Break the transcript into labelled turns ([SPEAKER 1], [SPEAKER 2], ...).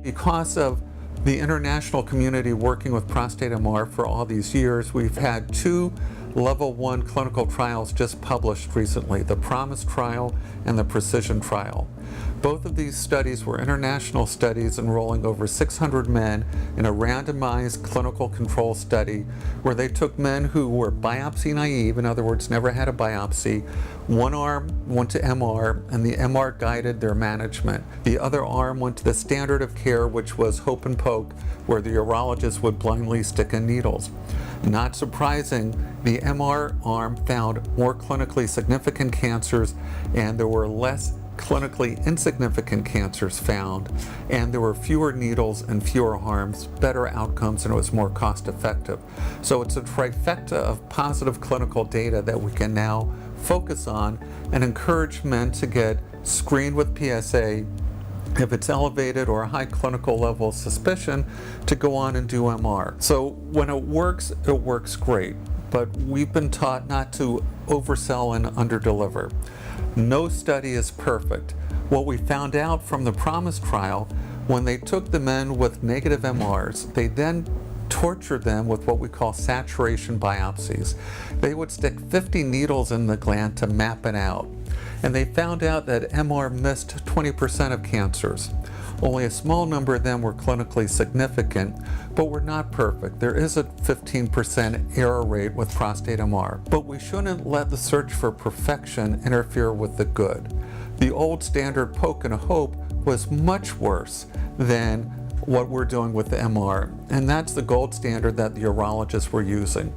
[SPEAKER 1] Because of the international community working with prostate MR for all these years, we've had 2 level 1 clinical trials just published recently, the PROMISE trial and the PRECISION trial. Both of these studies were international studies enrolling over 600 men in a randomized clinical control study where they took men who were biopsy naive, in other words, never had a biopsy. One arm went to MR, and the MR guided their management. The other arm went to the standard of care, which was hope and poke, where the urologist would blindly stick in needles. Not surprising, the MR arm found more clinically significant cancers, and there were less clinically insignificant cancers found, and there were fewer needles and fewer harms, better outcomes, and it was more cost effective. So it's a trifecta of positive clinical data that we can now focus on and encourage men to get screened with PSA if it's elevated or a high clinical level of suspicion, to go on and do MR. So when it works great, but we've been taught not to oversell and underdeliver. No study is perfect. What we found out from the PROMISE trial, when they took the men with negative MRs, they then tortured them with what we call saturation biopsies. They would stick 50 needles in the gland to map it out. And they found out that MR missed 20% of cancers. Only a small number of them were clinically significant, but were not perfect. There is a 15% error rate with prostate MR. But we shouldn't let the search for perfection interfere with the good. The old standard poke and hope was much worse than what we're doing with the MR, and that's the gold standard that the urologists were using.